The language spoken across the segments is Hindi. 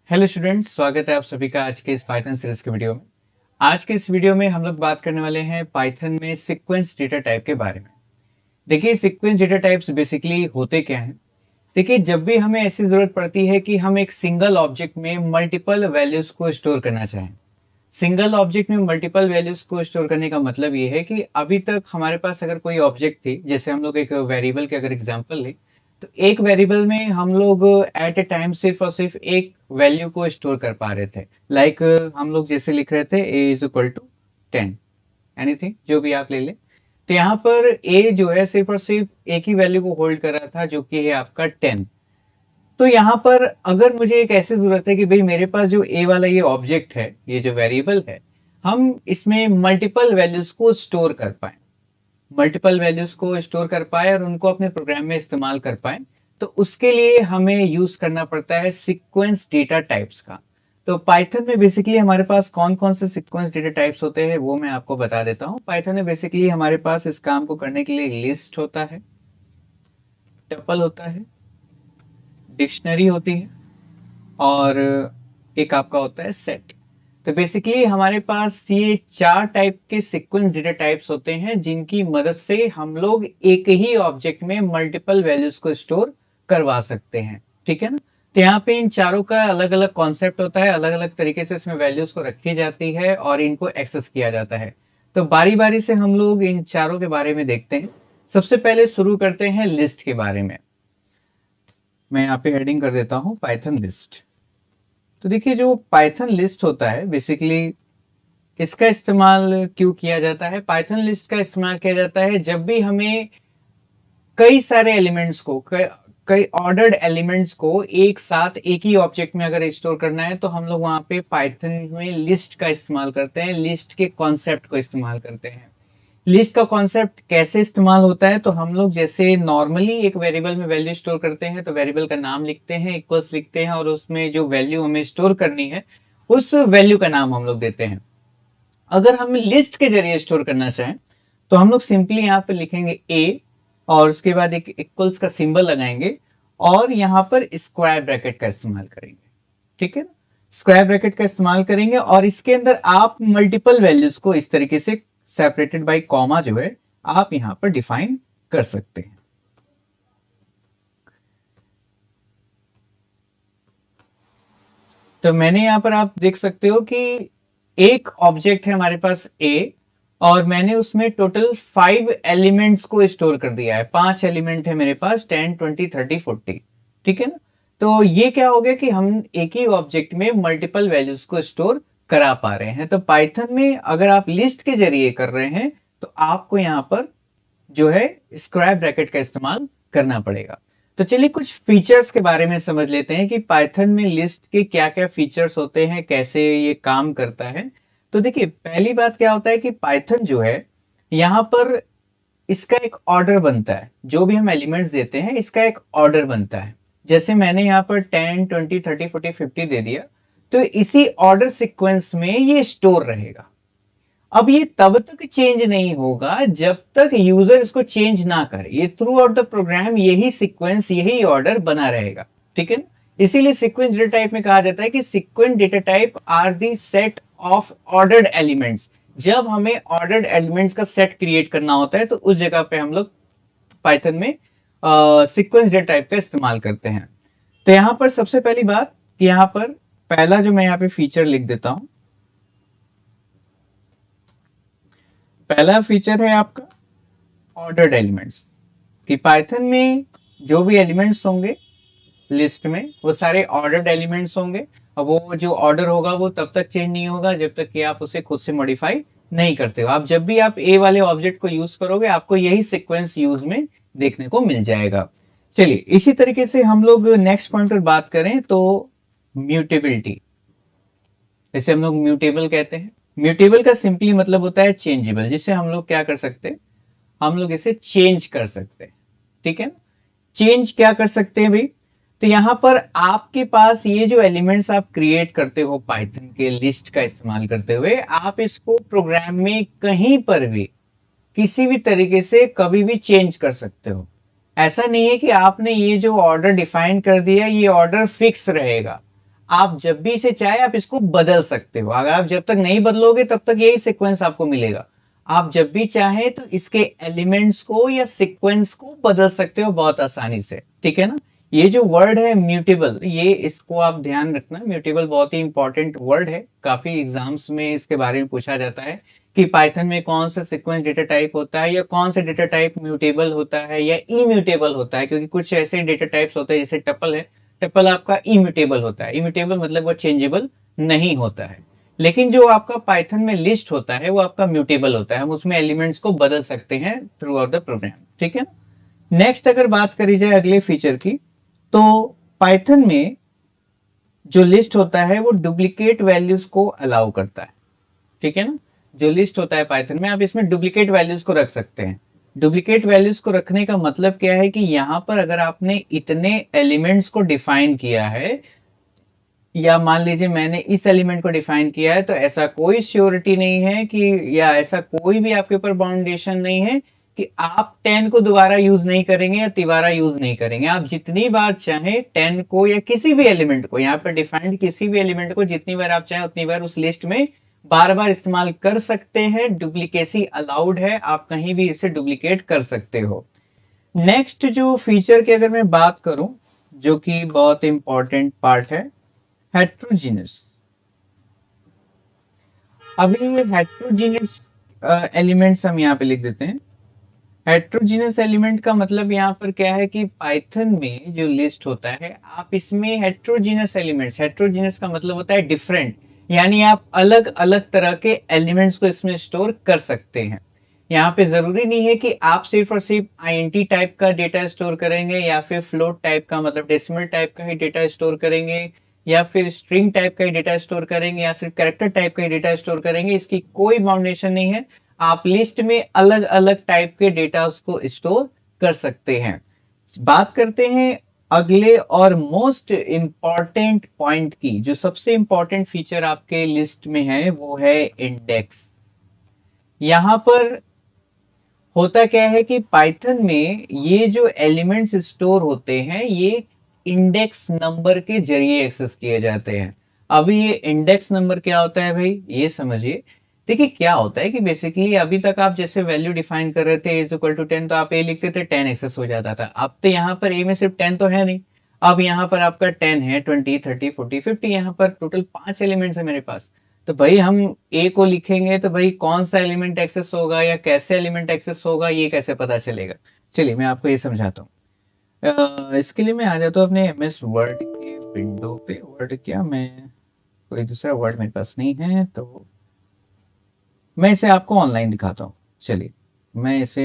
हेलो स्टूडेंट्स, स्वागत है आप सभी का आज के इस पाइथन सीरीज के वीडियो में। आज के इस वीडियो में हम लोग बात करने वाले हैं पाइथन में सीक्वेंस डेटा टाइप के बारे में। देखिए, सीक्वेंस डेटा टाइप्स बेसिकली होते क्या हैं। देखिए, जब भी हमें ऐसी जरूरत पड़ती है कि हम एक सिंगल ऑब्जेक्ट में मल्टीपल वैल्यूज को स्टोर करना चाहें। सिंगल ऑब्जेक्ट में मल्टीपल वैल्यूज को स्टोर करने का मतलब ये है कि अभी तक हमारे पास अगर कोई ऑब्जेक्ट थी, जैसे हम लोग एक वेरिएबल के अगर एग्जांपल लें, तो एक वेरिएबल में हम लोग एट ए टाइम सिर्फ और सिर्फ एक वैल्यू को स्टोर कर पा रहे थे। लाइक हम लोग जैसे लिख रहे थे a is equal to 10, anything जो भी आप ले लें। तो यहाँ पर a जो है सिर्फ और सिर्फ एक ही वैल्यू को होल्ड कर रहा था, जो कि है आपका 10। तो यहाँ पर अगर मुझे एक ऐसी जरूरत है कि भाई मेरे पास जो ए वाला ये ऑब्जेक्ट है, ये जो वेरिएबल है, हम इसमें मल्टीपल वैल्यूज को स्टोर कर पाए, मल्टीपल वैल्यूज को स्टोर कर पाए और उनको अपने प्रोग्राम में इस्तेमाल कर पाए, तो उसके लिए हमें यूज करना पड़ता है सीक्वेंस डेटा टाइप्स का। तो पाइथन में बेसिकली हमारे पास कौन कौन से सीक्वेंस डेटा टाइप्स होते हैं वो मैं आपको बता देता हूँ। पाइथन में बेसिकली हमारे पास इस काम को करने के लिए लिस्ट होता है, टपल होता है, डिक्शनरी होती है और एक आपका होता है सेट। तो बेसिकली हमारे पास ये चार टाइप के सीक्वेंस डेटा टाइप्स होते हैं, जिनकी मदद से हम लोग एक ही ऑब्जेक्ट में मल्टीपल वैल्यूज को स्टोर करवा सकते हैं। ठीक है ना। तो यहाँ पे इन चारों का अलग अलग कॉन्सेप्ट होता है, अलग अलग तरीके से इसमें वैल्यूज को रखी जाती है और इनको एक्सेस किया जाता है। तो बारी बारी से हम लोग इन चारों के बारे में देखते हैं। सबसे पहले शुरू करते हैं लिस्ट के बारे में। मैं यहाँ पे हेडिंग कर देता हूँ पाइथन लिस्ट। तो देखिए, जो पाइथन लिस्ट होता है बेसिकली इसका इस्तेमाल क्यों किया जाता है। पाइथन लिस्ट का इस्तेमाल किया जाता है जब भी हमें कई सारे एलिमेंट्स को, कई ऑर्डर्ड एलिमेंट्स को एक साथ एक ही ऑब्जेक्ट में अगर स्टोर करना है, तो हम लोग वहां पे पाइथन में लिस्ट का इस्तेमाल करते हैं, लिस्ट के कॉन्सेप्ट को इस्तेमाल करते हैं। लिस्ट का कॉन्सेप्ट कैसे इस्तेमाल होता है, तो हम लोग जैसे नॉर्मली एक वेरिएबल में वैल्यू स्टोर करते हैं, तो वेरिएबल का नाम लिखते हैं, इक्वल्स लिखते हैं और उसमें जो वैल्यू हमें स्टोर करनी है उस वैल्यू का नाम हम लोग देते हैं। अगर हम लिस्ट के जरिए स्टोर करना चाहें, तो हम लोग सिंपली यहाँ पे लिखेंगे a और उसके बाद एक इक्वल्स का सिंबल लगाएंगे और यहाँ पर स्क्वायर ब्रैकेट का इस्तेमाल करेंगे। ठीक है ना। स्क्वायर ब्रैकेट का इस्तेमाल करेंगे और इसके अंदर आप मल्टीपल वैल्यूज को इस तरीके से सेपरेटेड बाय कॉमा जो है आप यहां पर डिफाइन कर सकते हैं। तो मैंने यहां पर आप देख सकते हो कि एक ऑब्जेक्ट है हमारे पास a और मैंने उसमें टोटल 5 एलिमेंट्स को स्टोर कर दिया है। 5 एलिमेंट है मेरे पास, 10, 20, 30, 40। ठीक है ना। तो ये क्या हो गया कि हम एक ही ऑब्जेक्ट में मल्टीपल वैल्यूज को स्टोर करा पा रहे हैं। तो पाइथन में अगर आप लिस्ट के जरिए कर रहे हैं, तो आपको यहाँ पर जो है स्क्वायर ब्रैकेट का इस्तेमाल करना पड़ेगा। तो चलिए कुछ फीचर्स के बारे में समझ लेते हैं कि पाइथन में लिस्ट के क्या क्या फीचर्स होते हैं, कैसे ये काम करता है। तो देखिए, पहली बात क्या होता है कि पाइथन जो है यहाँ पर इसका एक ऑर्डर बनता है। जो भी हम एलिमेंट्स देते हैं इसका एक ऑर्डर बनता है। जैसे मैंने यहाँ पर 10, 20, 30, 40, 50 दे दिया, तो इसी ऑर्डर सीक्वेंस में ये स्टोर रहेगा। अब ये तब तक चेंज नहीं होगा जब तक यूजर इसको चेंज ना करे। ये थ्रू आउट द प्रोग्राम यही सीक्वेंस, यही ऑर्डर बना रहेगा। ठीक है ना। इसीलिए सीक्वेंस डेटा टाइप में कहा जाता है कि sequence data type are the set of ordered elements. जब हमें ऑर्डर्ड एलिमेंट्स का सेट क्रिएट करना होता है, तो उस जगह पे हम लोग पाइथन में सीक्वेंस डेटा टाइप का इस्तेमाल करते हैं। तो यहां पर सबसे पहली बात कि यहां पर पहला जो मैं यहाँ पे फीचर लिख देता हूं, पहला फीचर है आपका ऑर्डर्ड एलिमेंट्स। कि पाइथन में जो भी एलिमेंट्स होंगे लिस्ट में, वो सारे ऑर्डर्ड एलिमेंट्स होंगे और वो जो ऑर्डर होगा वो तब तक चेंज नहीं होगा जब तक कि आप उसे खुद से मॉडिफाई नहीं करते हो। आप जब भी आप ए वाले ऑब्जेक्ट को यूज करोगे, आपको यही सीक्वेंस यूज में देखने को मिल जाएगा। चलिए, इसी तरीके से हम लोग नेक्स्ट पॉइंट पर बात करें तो म्यूटेबिलिटी, इसे हम लोग म्यूटेबल कहते हैं। म्यूटेबल का सिंपली मतलब होता है चेंजेबल, जिससे हम लोग क्या कर सकते हैं, हम लोग इसे चेंज कर सकते हैं। ठीक है। चेंज क्या कर सकते हैं भाई, तो यहां पर आपके पास ये जो एलिमेंट्स आप क्रिएट करते हो पाइथन के लिस्ट का इस्तेमाल करते हुए, आप इसको प्रोग्राम में कहीं पर भी किसी भी तरीके से कभी भी चेंज कर सकते हो। ऐसा नहीं है कि आपने ये जो ऑर्डर डिफाइन कर दिया ये ऑर्डर फिक्स रहेगा। आप जब भी इसे चाहे आप इसको बदल सकते हो। अगर आप जब तक नहीं बदलोगे तब तक यही सीक्वेंस आपको मिलेगा। आप जब भी चाहे तो इसके एलिमेंट्स को या सीक्वेंस को बदल सकते हो बहुत आसानी से, ठीक है ना। ये जो वर्ड है म्यूटेबल, ये इसको आप ध्यान रखना, म्यूटेबल बहुत ही इंपॉर्टेंट वर्ड है, काफी एग्जाम्स में इसके बारे में पूछा जाता है कि पाइथन में कौन सा सीक्वेंस डेटा टाइप होता है या कौन सा डेटा टाइप म्यूटेबल होता है या इम्यूटेबल होता है। क्योंकि कुछ ऐसे डेटा टाइप्स होते हैं जैसे टपल है, टपल आपका इम्यूटेबल होता है, इम्यूटेबल मतलब वो चेंजेबल नहीं होता है। लेकिन जो आपका पाइथन में लिस्ट होता है वो आपका म्यूटेबल होता है, हम उसमें एलिमेंट्स को बदल सकते हैं थ्रू आउट द प्रोग्राम, ठीक है। नेक्स्ट अगर बात करी जाए अगले फीचर की, तो पाइथन में जो लिस्ट होता है वो डुप्लीकेट वैल्यूज को अलाउ करता है, ठीक है ना। जो लिस्ट होता है पाइथन में, आप इसमें डुप्लीकेट वैल्यूज को रख सकते हैं। डुप्लीकेट वैल्यूज को रखने का मतलब क्या है कि यहां पर अगर आपने इतने एलिमेंट्स को डिफाइन किया है, या मान लीजिए मैंने इस एलिमेंट को डिफाइन किया है, तो ऐसा कोई श्योरिटी नहीं है कि, या ऐसा कोई भी आपके ऊपर बाउंडेशन नहीं है कि आप 10 को दोबारा यूज नहीं करेंगे या तिबारा यूज नहीं करेंगे। आप जितनी बार चाहें 10 को या किसी भी एलिमेंट को, यहाँ पर डिफाइंड किसी भी एलिमेंट को जितनी बार आप चाहें उतनी बार उस लिस्ट में बार बार इस्तेमाल कर सकते हैं। डुप्लीकेसी अलाउड है, आप कहीं भी इसे डुप्लीकेट कर सकते हो। नेक्स्ट जो फीचर की अगर मैं बात करूं, जो कि बहुत इंपॉर्टेंट पार्ट है, हेट्रोजीनियस। अभी हेट्रोजीनियस एलिमेंट्स हम यहाँ पे लिख देते हैं। हेट्रोजीनियस एलिमेंट का मतलब यहाँ पर क्या है कि पाइथन में जो लिस्ट होता है, आप इसमें हेट्रोजीनियस एलिमेंट्स, हेट्रोजीनियस का मतलब होता है डिफरेंट, यानी आप अलग अलग तरह के एलिमेंट्स को इसमें स्टोर कर सकते हैं। यहाँ पे जरूरी नहीं है कि आप सिर्फ और सिर्फ आईएनटी टाइप का डेटा स्टोर करेंगे या फिर फ्लोट टाइप का मतलब डेसिमल टाइप का ही डेटा स्टोर करेंगे, या फिर स्ट्रिंग टाइप का ही डेटा स्टोर करेंगे, या सिर्फ कैरेक्टर टाइप का ही डेटा स्टोर करेंगे। इसकी कोई बाउंडेशन नहीं है, आप लिस्ट में अलग अलग टाइप के डेटा को स्टोर कर सकते हैं। बात करते हैं अगले और मोस्ट इंपॉर्टेंट पॉइंट की। जो सबसे इंपॉर्टेंट फीचर आपके लिस्ट में है वो है इंडेक्स। यहां पर होता क्या है कि पाइथन में ये जो एलिमेंट्स स्टोर होते हैं ये इंडेक्स नंबर के जरिए एक्सेस किए जाते हैं। अभी ये इंडेक्स नंबर क्या होता है भाई, ये समझिए। देखिए क्या होता है कि बेसिकली अभी तक आप जैसे वैल्यू डिफाइन कर रहे थे इज इक्वल टू 10, तो आप ए लिखते थे 10 एक्सेस हो जाता था। अब तो यहाँ पर ए में सिर्फ 10 तो है नहीं, अब यहाँ पर आपका 10 है, 20, 30, 40, 50, यहाँ पर टोटल 5 एलिमेंट्स है मेरे पास। तो भाई हम ए को लिखेंगे तो भाई कौन सा एलिमेंट एक्सेस होगा या कैसे एलिमेंट एक्सेस होगा ये कैसे पता चलेगा। चलिए मैं आपको ये समझाता हूँ। इसके लिए मैं आ जाता हूँ अपने एमएस वर्ड के विंडो पे। वर्ड क्या, मैं कोई दूसरा वर्ड मेरे पास नहीं है तो मैं इसे आपको ऑनलाइन दिखाता हूँ। चलिए मैं इसे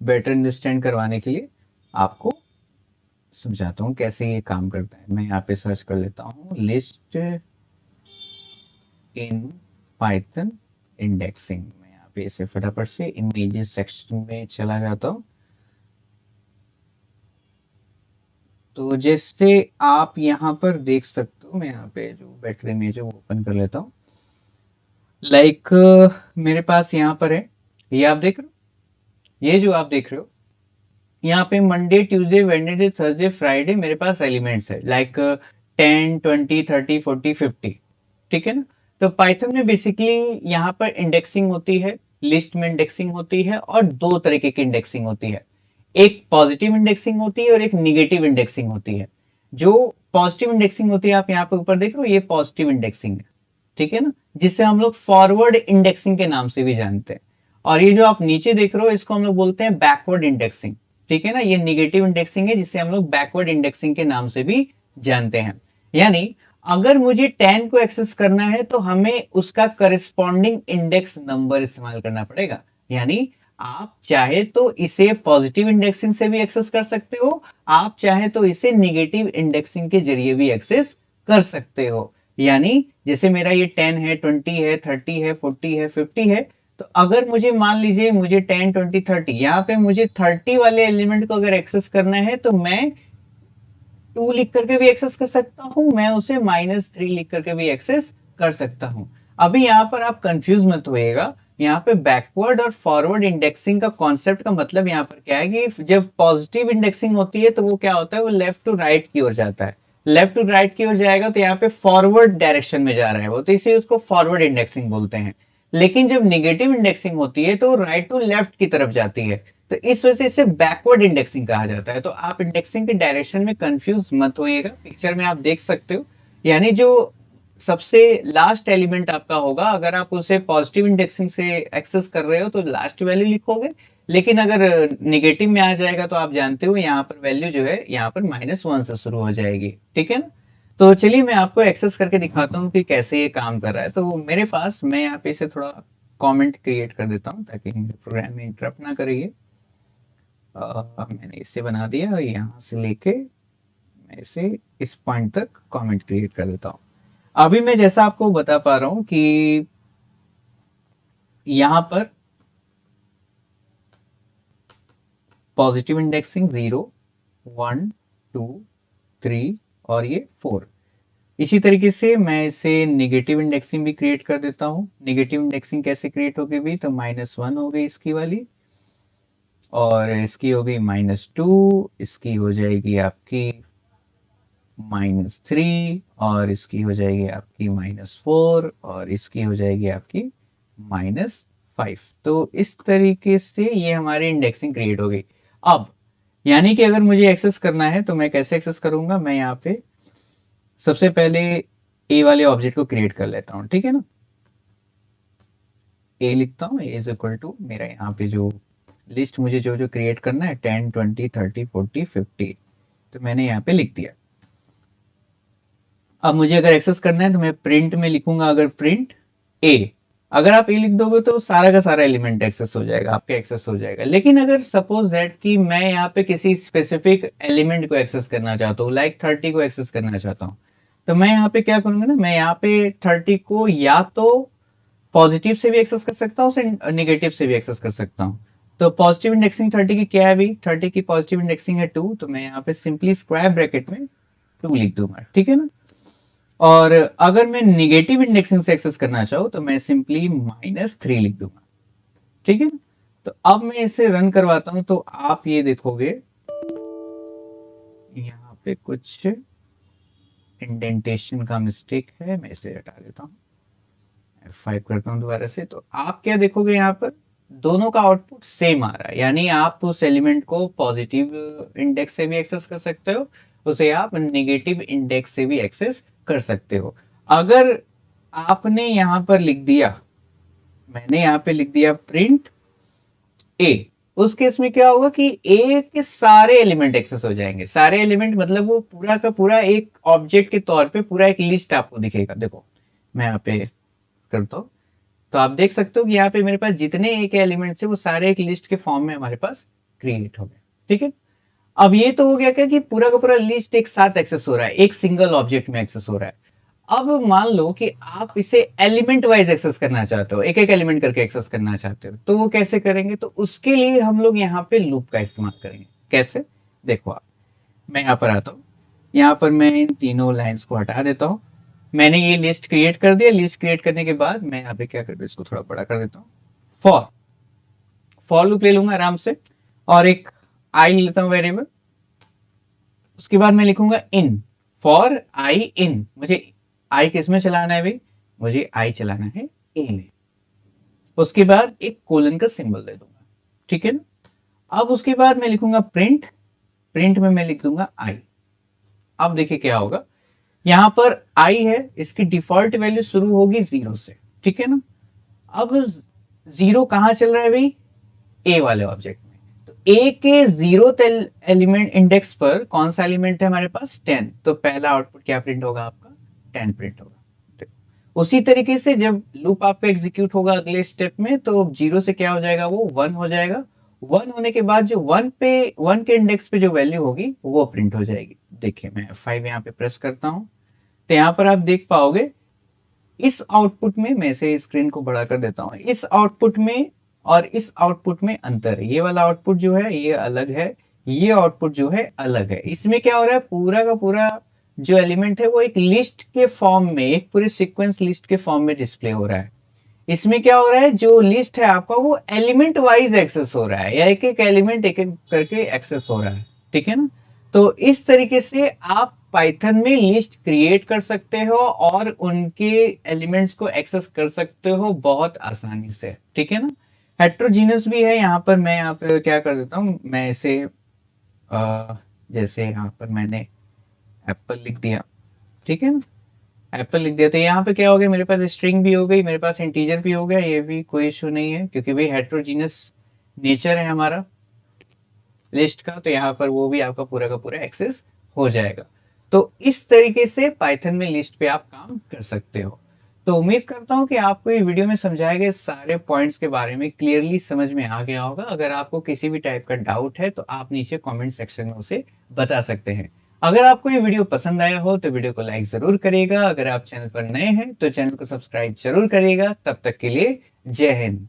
बेटर अंडरस्टैंड करवाने के लिए आपको समझाता हूँ कैसे ये काम करता है। मैं यहाँ पे सर्च कर लेता हूँ लिस्ट इन पाइथन इंडेक्सिंग। मैं यहाँ पे इसे फटाफट से इमेजेस सेक्शन में चला जाता हूँ। तो जैसे आप यहाँ पर देख सकते हो, मैं यहाँ पे जो बेटर इमेज है वो ओपन कर लेता हूँ। लाइक मेरे पास यहाँ पर है, ये आप देख रहे हो, ये जो आप देख रहे हो यहाँ पे Monday, Tuesday, Wednesday, Thursday, Friday मेरे पास एलिमेंट्स है लाइक 10, 20, 30, 40, 50, ठीक है ना। तो पाइथन में बेसिकली यहाँ पर इंडेक्सिंग होती है, लिस्ट में इंडेक्सिंग होती है और दो तरीके की इंडेक्सिंग होती है। एक पॉजिटिव इंडेक्सिंग होती है और एक निगेटिव इंडेक्सिंग होती है। जो पॉजिटिव इंडेक्सिंग होती है आप यहाँ पे ऊपर देख रहे हो, ये पॉजिटिव इंडेक्सिंग है, ठीक है ना, जिसे हम लोग फॉरवर्ड इंडेक्सिंग के नाम से भी जानते हैं। और ये जो आप नीचे देख रहे हो इसको हम लोग बोलते हैं बैकवर्ड इंडेक्सिंग, ठीक है ना। ये निगेटिव इंडेक्सिंग है जिसे हम लोग बैकवर्ड इंडेक्सिंग के नाम से भी जानते हैं। यानी अगर मुझे 10 को एक्सेस करना है तो हमें उसका करस्पॉन्डिंग इंडेक्स नंबर इस्तेमाल करना पड़ेगा। यानी आप चाहे तो इसे पॉजिटिव इंडेक्सिंग से भी एक्सेस कर सकते हो, आप चाहे तो इसे निगेटिव इंडेक्सिंग के जरिए भी एक्सेस कर सकते हो। यानी जैसे मेरा ये 10 है, 20 है, 30 है, 40 है, 50 है, तो अगर मुझे मान लीजिए मुझे 10, 20, 30, यहाँ पे मुझे 30 वाले एलिमेंट को अगर एक्सेस करना है तो मैं 2 लिख करके भी एक्सेस कर सकता हूं, मैं उसे -3 लिख करके भी एक्सेस कर सकता हूं। अभी यहाँ पर आप कंफ्यूज मत होइएगा, यहाँ पे बैकवर्ड और फॉरवर्ड इंडेक्सिंग का कॉन्सेप्ट का मतलब यहाँ पर क्या है कि जब पॉजिटिव इंडेक्सिंग होती है तो वो क्या होता है, वो लेफ्ट टू राइट की ओर जाता है। लेफ्ट टू राइट की ओर जाएगा तो यहाँ पे फॉरवर्ड डायरेक्शन में जा रहा है वो, तो इसे उसको फॉरवर्ड इंडेक्सिंग बोलते हैं। लेकिन जब निगेटिव इंडेक्सिंग होती है तो राइट टू लेफ्ट की तरफ जाती है, तो इस वजह से इसे बैकवर्ड इंडेक्सिंग कहा जाता है। तो आप इंडेक्सिंग के डायरेक्शन में कंफ्यूज मत होइएगा, पिक्चर में आप देख सकते हो, यानी जो सबसे लास्ट एलिमेंट आपका होगा, अगर आप उसे पॉजिटिव इंडेक्सिंग से एक्सेस कर रहे हो तो लास्ट वैल्यू लिखोगे, लेकिन अगर निगेटिव में आ जाएगा तो आप जानते हो यहाँ पर वैल्यू जो है यहाँ पर -1 से शुरू हो जाएगी, ठीक है ना। तो चलिए मैं आपको एक्सेस करके दिखाता हूँ कि कैसे ये काम कर रहा है। तो मेरे पास, मैं यहाँ पे इसे थोड़ा कमेंट क्रिएट कर देता हूँ ताकि प्रोग्राम में इंटरप्ट ना करिए। मैंने इसे बना दिया और यहाँ से लेके मैं इसे इस पॉइंट तक कमेंट क्रिएट कर देता हूँ। अभी मैं जैसा आपको बता पा रहा हूँ कि यहाँ पर पॉजिटिव इंडेक्सिंग 0, 1, 2, 3 और ये 4। इसी तरीके से मैं इसे नेगेटिव इंडेक्सिंग भी क्रिएट कर देता हूँ। नेगेटिव इंडेक्सिंग कैसे क्रिएट होगी भी, तो -1 हो गई इसकी वाली, और इसकी होगी -2, इसकी हो जाएगी आपकी -3, और इसकी हो जाएगी आपकी -4, और इसकी हो जाएगी आपकी -5। तो इस तरीके से ये हमारी इंडेक्सिंग क्रिएट हो गई। अब यानी कि अगर मुझे एक्सेस करना है तो मैं कैसे एक्सेस करूंगा, मैं यहाँ पे सबसे पहले ए वाले ऑब्जेक्ट को क्रिएट कर लेता हूँ, ठीक है ना। ए लिखता हूँ, ए इज इक्वल टू मेरा यहाँ पे जो लिस्ट मुझे जो जो क्रिएट करना है 10, 20, 30, 40, 50, तो मैंने यहाँ पे लिख दिया। अब मुझे अगर एक्सेस करना है तो मैं प्रिंट में लिखूंगा, अगर प्रिंट ए, अगर आप ए लिख दोगे तो सारा का सारा एलिमेंट एक्सेस हो जाएगा, आपके एक्सेस हो जाएगा। लेकिन अगर सपोज दैट कि मैं यहाँ पे किसी स्पेसिफिक एलिमेंट को एक्सेस करना चाहता हूँ, लाइक 30 को एक्सेस करना चाहता हूँ, तो मैं यहाँ पे क्या करूंगा ना, मैं यहाँ पे 30 को या तो पॉजिटिव से भी एक्सेस कर सकता हूँ, उसे निगेटिव से भी एक्सेस कर सकता हूँ। तो पॉजिटिव इंडेक्सिंग 30 की क्या है अभी, 30 की पॉजिटिव इंडेक्सिंग है 2, तो मैं यहाँ पे सिंपली स्क्वायर ब्रैकेट में 2 लिख दूंगा, ठीक है ना। और अगर मैं निगेटिव इंडेक्सिंग से एक्सेस करना चाहूँ तो मैं सिंपली -3 लिख दूंगा, ठीक है। तो अब मैं इसे रन करवाता हूं तो आप ये देखोगे यहाँ पे कुछ इंडेंटेशन का मिस्टेक है, मैं इसे हटा देता हूँ, F5 करता हूँ दोबारा से। तो आप क्या देखोगे, यहाँ पर दोनों का आउटपुट सेम आ रहा है, यानी आप उस एलिमेंट को पॉजिटिव इंडेक्स से भी एक्सेस कर सकते हो, उसे आप नेगेटिव इंडेक्स से भी एक्सेस कर सकते हो। अगर आपने यहाँ पर लिख दिया, मैंने यहाँ पे लिख दिया प्रिंट ए, उस केस में क्या होगा कि ए के सारे एलिमेंट एक्सेस हो जाएंगे। सारे एलिमेंट मतलब वो पूरा का पूरा एक ऑब्जेक्ट के तौर पे पूरा एक लिस्ट आपको दिखेगा। देखो मैं यहाँ पे करता हूँ तो आप देख सकते हो कि यहाँ पे मेरे पास जितने ए के एलिमेंट्स है वो सारे एक लिस्ट के फॉर्म में हमारे पास क्रिएट हो गए, ठीक है। अब ये तो हो गया क्या कि पूरा का पूरा लिस्ट एक साथ एक्सेस हो रहा है, एक सिंगल ऑब्जेक्ट में एक्सेस हो रहा है। अब मान लो कि आप इसे एलिमेंट वाइज एक्सेस करना चाहते हो, एक एक एलिमेंट करके एक्सेस करना चाहते हो, तो वो कैसे करेंगे, तो उसके लिए हम लोग यहाँ पे लूप का इस्तेमाल करेंगे। कैसे, देखो आप, मैं यहाँ पर आता हूँ, यहाँ पर मैं इन तीनों लाइंस को हटा देता हूँ। मैंने ये लिस्ट क्रिएट कर दिया। लिस्ट क्रिएट करने के बाद मैं यहाँ पे क्या कर, इसको थोड़ा बड़ा कर देता हूँ। फॉर फॉर लूप ले लूंगा आराम से, और एक आई लेता हूँ वेरिएबल। उसके बाद मैं लिखूंगा इन, फॉर आई इन। मुझे आई किस में चलाना है भाई, मुझे आई चलाना है ए में। उसके बाद एक कोलन का सिंबल दे दूंगा, ठीक है ना। अब उसके बाद मैं लिखूंगा प्रिंट, प्रिंट में मैं लिख दूंगा आई। अब देखिए क्या होगा, यहां पर आई है, इसकी डिफॉल्ट वैल्यू शुरू होगी 0 से, ठीक है ना। अब 0 कहां चल रहा है भाई, ए वाले ऑब्जेक्ट में। तो ए के 0th एलिमेंट इंडेक्स पर कौन सा एलिमेंट है हमारे पास, 10, तो पहला आउटपुट क्या प्रिंट होगा आपका, 10 प्रिंट होगा। उसी तरीके से जब लूप आपका एग्जीक्यूट होगा अगले स्टेप में, तो 0 से क्या हो जाएगा, वो 1 हो जाएगा। 1 होने के बाद जो 1 के इंडेक्स पे जो वैल्यू होगी वो प्रिंट हो जाएगी। देखिए मैं F5 यहाँ पे प्रेस करता हूं तो यहाँ पर आप देख पाओगे इस आउटपुट में, मैं इसे स्क्रीन को बड़ा कर देता हूं, इस आउटपुट में और इस आउटपुट में अंतर है। ये वाला आउटपुट जो है ये अलग है, ये आउटपुट जो है अलग है। इसमें क्या हो रहा है, पूरा का पूरा जो एलिमेंट है वो एक लिस्ट के फॉर्म में, एक पूरे सीक्वेंस लिस्ट के फॉर्म में डिस्प्ले हो रहा है। इसमें क्या हो रहा है, जो लिस्ट है आपका वो एलिमेंट वाइज एक्सेस हो रहा है, या एक एक एलिमेंट एक एक करके एक्सेस हो रहा है, ठीक है ना। तो इस तरीके से आप पाइथन में लिस्ट क्रिएट कर सकते हो और उनके एलिमेंट्स को एक्सेस कर सकते हो बहुत आसानी से, ठीक है ना। हेट्रोजीनियस भी है, यहाँ पर मैं यहाँ पे क्या कर देता हूँ, मैं इसे जैसे यहाँ पर मैंने एप्पल लिख दिया, ठीक है ना, एप्पल लिख दिया, तो यहाँ पे क्या हो गया, मेरे पास स्ट्रिंग भी हो गई, मेरे पास इंटीजर भी हो गया, ये भी कोई इशू नहीं है क्योंकि भाई हेट्रोजीनियस नेचर है हमारा लिस्ट का, तो यहाँ पर वो भी आपका पूरा का पूरा एक्सेस हो जाएगा। तो इस तरीके से पाइथन में लिस्ट पे आप काम कर सकते हो। तो उम्मीद करता हूँ कि आपको ये वीडियो में समझाए गए सारे पॉइंट्स के बारे में क्लियरली समझ में आ गया होगा। अगर आपको किसी भी टाइप का डाउट है तो आप नीचे कमेंट सेक्शन में उसे बता सकते हैं। अगर आपको ये वीडियो पसंद आया हो तो वीडियो को लाइक जरूर करिएगा। अगर आप चैनल पर नए हैं तो चैनल को सब्सक्राइब जरूर करिएगा। तब तक के लिए जय हिंद।